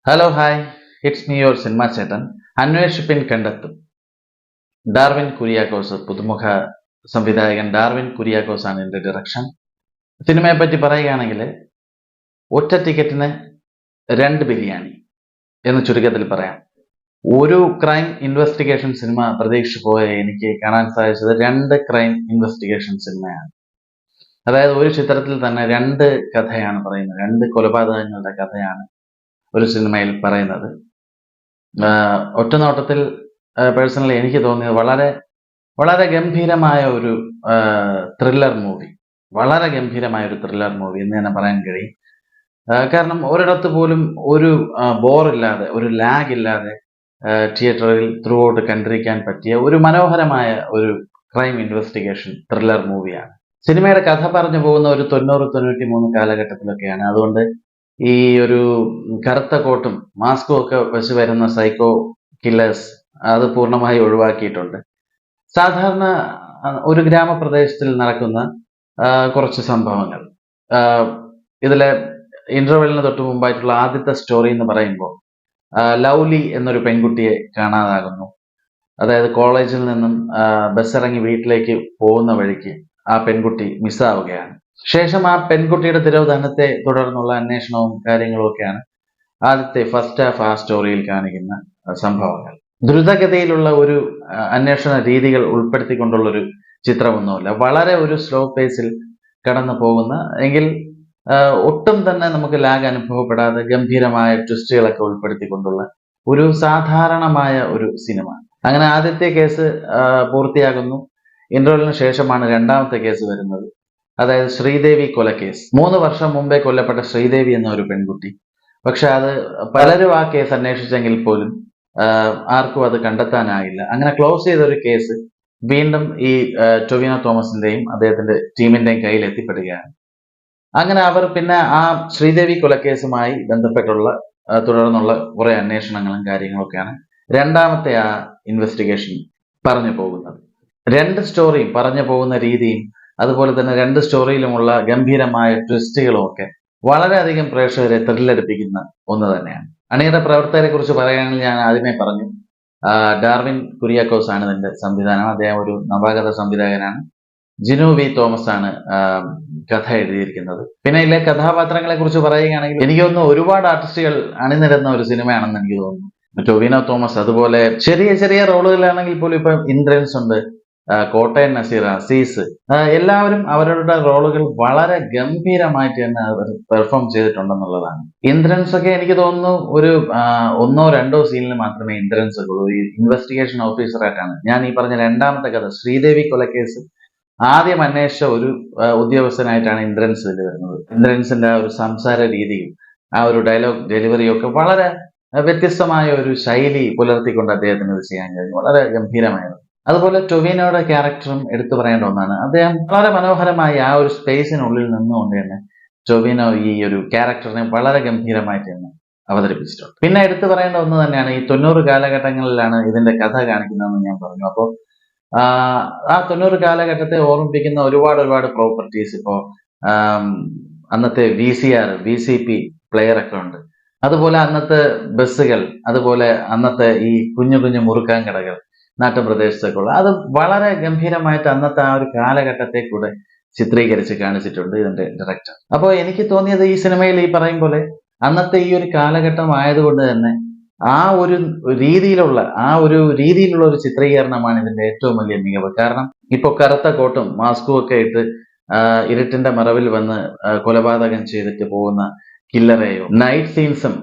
Hello hi, it's me your cinema ചേട്ടൻ. അന്വേഷിപ്പിൻ കണ്ടെത്തും. Darwin Kuriakose, പുതുമുഖ സംവിധായകൻ ഡാർവിൻ കുര്യാക്കോസ് ആണ് ഇതിന്റെ ഡയറക്ഷൻ. സിനിമയെ പറ്റി പറയുകയാണെങ്കിൽ ഒറ്റ ടിക്കറ്റിന് 2 ബിരിയാണി എന്ന് ചുരുക്കത്തിൽ പറയാം. ഒരു ക്രൈം ഇൻവെസ്റ്റിഗേഷൻ സിനിമ പ്രതീക്ഷിച്ചു പോയ എനിക്ക് കാണാൻ സാധിച്ചത് 2 ക്രൈം ഇൻവെസ്റ്റിഗേഷൻ സിനിമയാണ്. അതായത് ഒരു ചിത്രത്തിൽ തന്നെ 2 കഥയാണ് പറയുന്നത്, 2 കൊലപാതകങ്ങളുടെ കഥയാണ് ഒരു സിനിമയിൽ പറയുന്നത്. ഒറ്റ നോട്ടത്തിൽ പേഴ്സണലി എനിക്ക് തോന്നിയത് വളരെ വളരെ ഗംഭീരമായ ഒരു ത്രില്ലർ മൂവി, വളരെ ഗംഭീരമായ ഒരു ത്രില്ലർ മൂവി എന്ന് തന്നെ പറയാൻ കഴിയും. കാരണം ഒരിടത്ത് പോലും ഒരു ബോറില്ലാതെ, ഒരു ലാഗ് ഇല്ലാതെ തിയേറ്ററിൽ ത്രൂ ഔട്ട് കണ്ടിരിക്കാൻ പറ്റിയ ഒരു മനോഹരമായ ഒരു ക്രൈം ഇൻവെസ്റ്റിഗേഷൻ ത്രില്ലർ മൂവിയാണ്. സിനിമയുടെ കഥ പറഞ്ഞു പോകുന്ന ഒരു 90-93 കാലഘട്ടത്തിലൊക്കെയാണ്. അതുകൊണ്ട് ഈ ഒരു കറുത്ത കോട്ടും മാസ്കും ഒക്കെ വെച്ച് വരുന്ന സൈക്കോ കില്ലേഴ്സ് അത് പൂർണ്ണമായി ഒഴിവാക്കിയിട്ടുണ്ട്. സാധാരണ ഒരു ഗ്രാമപ്രദേശത്തിൽ നടക്കുന്ന കുറച്ച് സംഭവങ്ങൾ. ഇതിലെ ഇന്റർവെല്ലിന് തൊട്ട് മുമ്പായിട്ടുള്ള ആദ്യത്തെ സ്റ്റോറി എന്ന് പറയുമ്പോൾ ലൗലി എന്നൊരു പെൺകുട്ടിയെ കാണാതാകുന്നു. അതായത് കോളേജിൽ നിന്നും ബസ് ഇറങ്ങി വീട്ടിലേക്ക് പോകുന്ന വഴിക്ക് ആ പെൺകുട്ടി മിസ്സാവുകയാണ്. ശേഷം ആ പെൺകുട്ടിയുടെ തിരോധാനത്തെ തുടർന്നുള്ള അന്വേഷണവും കാര്യങ്ങളും ഒക്കെയാണ് ആദ്യത്തെ ഫസ്റ്റ് ഹാഫ് ആ സ്റ്റോറിയിൽ കാണിക്കുന്ന സംഭവങ്ങൾ. ദ്രുതഗതിയിലുള്ള ഒരു അന്വേഷണ രീതികൾ ഉൾപ്പെടുത്തിക്കൊണ്ടുള്ള ഒരു ചിത്രമൊന്നുമല്ല. വളരെ ഒരു സ്ലോ പേസിൽ കടന്നു പോകുന്ന, എങ്കിൽ ഒട്ടും തന്നെ നമുക്ക് ലാഗ് അനുഭവപ്പെടാതെ ഗംഭീരമായ ട്വിസ്റ്റുകളൊക്കെ ഉൾപ്പെടുത്തിക്കൊണ്ടുള്ള ഒരു സാധാരണമായ ഒരു സിനിമ. അങ്ങനെ ആദ്യത്തെ കേസ് പൂർത്തിയാകുന്നു. ഇന്റർവെല്ലിന് ശേഷമാണ് രണ്ടാമത്തെ കേസ് വരുന്നത്. അതായത് ശ്രീദേവി കൊലക്കേസ്. 3 വർഷം മുമ്പേ കൊല്ലപ്പെട്ട ശ്രീദേവി എന്ന ഒരു പെൺകുട്ടി. പക്ഷെ അത് പലരും ആ കേസ് അന്വേഷിച്ചെങ്കിൽ പോലും ആർക്കും അത് കണ്ടെത്താനായില്ല. അങ്ങനെ ക്ലോസ് ചെയ്ത ഒരു കേസ് വീണ്ടും ഈ ടൊവിനോ തോമസിന്റെയും അദ്ദേഹത്തിന്റെ ടീമിന്റെയും കയ്യിൽ എത്തിപ്പെടുകയാണ്. അങ്ങനെ അവർ പിന്നെ ആ ശ്രീദേവി കൊലക്കേസുമായി ബന്ധപ്പെട്ടുള്ള തുടർന്നുള്ള കുറെ അന്വേഷണങ്ങളും കാര്യങ്ങളൊക്കെയാണ് രണ്ടാമത്തെ ആ ഇൻവെസ്റ്റിഗേഷൻ പറഞ്ഞു പോകുന്നത്. 2 സ്റ്റോറിയും പറഞ്ഞു പോകുന്ന രീതിയും അതുപോലെ തന്നെ 2 സ്റ്റോറിയിലുമുള്ള ഗംഭീരമായ ട്വിസ്റ്റുകളും ഒക്കെ വളരെയധികം പ്രേക്ഷകരെ ത്രില്ലടിപ്പിക്കുന്ന ഒന്ന് തന്നെയാണ്. അണിയറ പ്രവർത്തകരെ കുറിച്ച് പറയുകയാണെങ്കിൽ ഞാൻ ആദ്യമേ പറഞ്ഞു, ഡാർവിൻ കുര്യാക്കോസ് ആണ് ഇതിന്റെ സംവിധാനം. അദ്ദേഹം ഒരു നവാഗത സംവിധായകനാണ്. ജിനു വി തോമസ് ആണ് കഥ എഴുതിയിരിക്കുന്നത്. പിന്നെ ഇതിലെ കഥാപാത്രങ്ങളെ കുറിച്ച് പറയുകയാണെങ്കിൽ എനിക്ക് തോന്നുന്നു ഒരുപാട് ആർട്ടിസ്റ്റുകൾ അണിനിരന്ന ഒരു സിനിമയാണെന്ന് എനിക്ക് തോന്നുന്നു. ടൊവിനോ തോമസ്, അതുപോലെ ചെറിയ ചെറിയ റോളുകളാണെങ്കിൽ പോലും ഇപ്പൊ ഇന്ദ്രൻസ് ഉണ്ട്, കോട്ടയം നസീർ, അസീസ്, എല്ലാവരും അവരുടെ റോളുകൾ വളരെ ഗംഭീരമായിട്ട് തന്നെ അവർ പെർഫോം ചെയ്തിട്ടുണ്ടെന്നുള്ളതാണ്. ഇന്ദ്രൻസ് ഒക്കെ എനിക്ക് തോന്നുന്നു ഒരു 1-2 സീനിൽ മാത്രമേ ഇന്ദ്രൻസ് ഒക്കെ ഉള്ളൂ. ഈ ഇൻവെസ്റ്റിഗേഷൻ ഓഫീസറായിട്ടാണ് ഞാൻ ഈ പറഞ്ഞ രണ്ടാമത്തെ കഥ ശ്രീദേവി കൊലക്കേസ് ആദ്യം അന്വേഷിച്ച ഒരു ഉദ്യോഗസ്ഥനായിട്ടാണ് ഇന്ദ്രൻസ് ഇതിൽ വരുന്നത്. ഇന്ദ്രൻസിന്റെ ആ ഒരു സംസാര രീതിയും ആ ഒരു ഡയലോഗ് ഡെലിവറിയും ഒക്കെ വളരെ വ്യത്യസ്തമായ ഒരു ശൈലി പുലർത്തിക്കൊണ്ട് അദ്ദേഹത്തിന് ഇത് ചെയ്യാൻ കഴിഞ്ഞു. വളരെ ഗംഭീരമായിരുന്നു. അതുപോലെ ടൊവിനോയുടെ ക്യാരക്ടറും എടുത്തു പറയേണ്ട ഒന്നാണ്. അദ്ദേഹം വളരെ മനോഹരമായി ആ ഒരു സ്പേസിനുള്ളിൽ നിന്നുകൊണ്ട് തന്നെ ടൊവിനോ ഈ ഒരു ക്യാരക്ടറിനെ വളരെ ഗംഭീരമായിട്ട് തന്നെ അവതരിപ്പിച്ചിട്ടുണ്ട്. പിന്നെ എടുത്തു പറയേണ്ട ഒന്ന് തന്നെയാണ്, ഈ 90 കാലഘട്ടങ്ങളിലാണ് ഇതിന്റെ കഥ കാണിക്കുന്നതെന്ന് ഞാൻ പറഞ്ഞു. അപ്പോൾ ആ 90 കാലഘട്ടത്തെ ഓർമ്മിപ്പിക്കുന്ന ഒരുപാട് പ്രോപ്പർട്ടീസ് ഇപ്പോ അന്നത്തെ VCR VCP പ്ലെയർ ഒക്കെ ഉണ്ട്. അതുപോലെ അന്നത്തെ ബസ്സുകൾ, അതുപോലെ അന്നത്തെ ഈ കുഞ്ഞു കുഞ്ഞു മുറുക്കാൻ കടകൾ നാട്ടുപ്രദേശത്തൊക്കെ ഉള്ള, അത് വളരെ ഗംഭീരമായിട്ട് അന്നത്തെ ആ ഒരു കാലഘട്ടത്തെ കൂടെ ചിത്രീകരിച്ച് കാണിച്ചിട്ടുണ്ട് ഇതിന്റെ ഡയറക്ടർ. അപ്പോൾ എനിക്ക് തോന്നിയത് ഈ സിനിമയിൽ ഈ പറയും പോലെ അന്നത്തെ ഈ ഒരു കാലഘട്ടം ആയതുകൊണ്ട് തന്നെ ആ ഒരു രീതിയിലുള്ള ഒരു ചിത്രീകരണമാണ് ഇതിന്റെ ഏറ്റവും വലിയ മികവ്. കാരണം ഇപ്പൊ കറുത്ത കോട്ടും മാസ്കും ഒക്കെ ഇട്ട് ഇരുട്ടിന്റെ മറവിൽ വന്ന് കൊലപാതകം ചെയ്തിട്ട് പോകുന്ന കില്ലറെയോ, നൈറ്റ് സീൻസും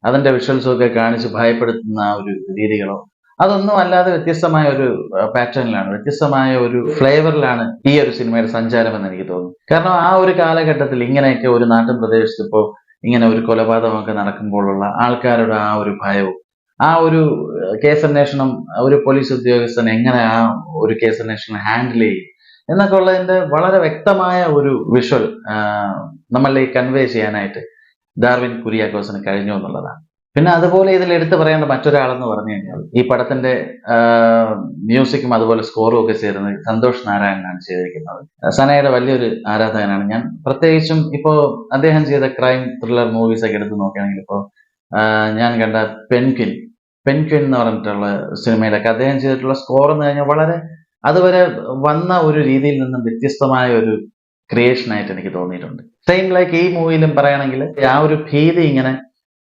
അതിന്റെ വിഷ്വൽസും ഒക്കെ കാണിച്ച് ഭയപ്പെടുത്തുന്ന ആ ഒരു രീതികളോ, അതൊന്നും അല്ലാതെ വ്യത്യസ്തമായ ഒരു പാറ്റേണിലാണ്, വ്യത്യസ്തമായ ഒരു ഫ്ലേവറിലാണ് ഈ ഒരു സിനിമയുടെ സഞ്ചാരം എന്ന് എനിക്ക് തോന്നുന്നു. കാരണം ആ ഒരു കാലഘട്ടത്തിൽ ഇങ്ങനെയൊക്കെ ഒരു നാട്ടിൻ പ്രദേശത്ത് ഇപ്പോ ഇങ്ങനെ ഒരു കൊലപാതകമൊക്കെ നടക്കുമ്പോഴുള്ള ആൾക്കാരുടെ ആ ഒരു ഭയവും, ആ ഒരു കേസന്വേഷണം, ഒരു പോലീസ് ഉദ്യോഗസ്ഥൻ എങ്ങനെ ആ ഒരു കേസന്വേഷണം ഹാൻഡിൽ ചെയ്യും എന്നൊക്കെ ഉള്ളതിന്റെ വളരെ വ്യക്തമായ ഒരു വിഷ്വൽ നമ്മളെ കൺവേ ചെയ്യാനായിട്ട് ഡാർവിൻ കുര്യാക്കോസിന് കഴിഞ്ഞു എന്നുള്ളതാണ്. പിന്നെ അതുപോലെ ഇതിൽ എടുത്തു പറയേണ്ട മറ്റൊരാളെന്ന് പറഞ്ഞു കഴിഞ്ഞാൽ ഈ പടത്തിന്റെ മ്യൂസിക്കും അതുപോലെ സ്കോറും ഒക്കെ ചേർന്ന് സന്തോഷ് നാരായണനാണ് ചെയ്തിരിക്കുന്നത്. സനയുടെ വലിയൊരു ആരാധകനാണ് ഞാൻ. പ്രത്യേകിച്ചും ഇപ്പോ അദ്ദേഹം ചെയ്ത ക്രൈം ത്രില്ലർ മൂവീസ് ഒക്കെ എടുത്ത് നോക്കുകയാണെങ്കിൽ ഇപ്പോ ഞാൻ കണ്ട പെൻക്വിൻ എന്ന് പറഞ്ഞിട്ടുള്ള സിനിമയിലൊക്കെ അദ്ദേഹം ചെയ്തിട്ടുള്ള സ്കോർ എന്ന് കഴിഞ്ഞാൽ വളരെ അതുവരെ വന്ന ഒരു രീതിയിൽ നിന്നും വ്യത്യസ്തമായ ഒരു ക്രിയേഷൻ ആയിട്ട് എനിക്ക് തോന്നിയിട്ടുണ്ട്. സെയിം ലൈക്ക് ഈ മൂവിയിലും പറയുകയാണെങ്കിൽ ആ ഒരു ഭീതി ഇങ്ങനെ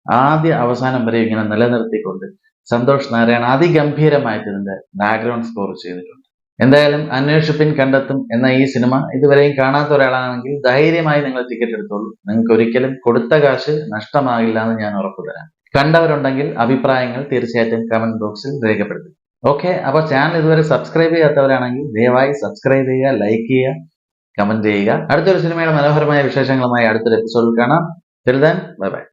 ആദ്യ അവസാനം വരെ ഇങ്ങനെ നിലനിർത്തിക്കൊണ്ട് സന്തോഷ് നാരായണ അതിഗംഭീരമായിട്ട് ഇതിന്റെ ബാക്ക്ഗ്രൗണ്ട് സ്കോർ ചെയ്തിട്ടുണ്ട്. എന്തായാലും അന്വേഷിപ്പിൻ കണ്ടെത്തും എന്ന ഈ സിനിമ ഇതുവരെയും കാണാത്ത ഒരാളാണെങ്കിൽ ധൈര്യമായി നിങ്ങൾ ടിക്കറ്റ് എടുത്തോളൂ. നിങ്ങൾക്ക് ഒരിക്കലും കൊടുത്ത കാശ് നഷ്ടമാകില്ല എന്ന് ഞാൻ ഉറപ്പു തരാം. കണ്ടവരുണ്ടെങ്കിൽ അഭിപ്രായങ്ങൾ തീർച്ചയായിട്ടും കമന്റ് ബോക്സിൽ രേഖപ്പെടുത്തും. ഓക്കെ, അപ്പോൾ ചാനൽ ഇതുവരെ സബ്സ്ക്രൈബ് ചെയ്യാത്തവരാണെങ്കിൽ ദയവായി സബ്സ്ക്രൈബ് ചെയ്യുക, ലൈക്ക് ചെയ്യുക, കമന്റ് ചെയ്യുക. അടുത്തൊരു സിനിമയുടെ മനോഹരമായ വിശേഷങ്ങളുമായി അടുത്തൊരു എപ്പിസോഡിൽ കാണാം. Till then, bye bye.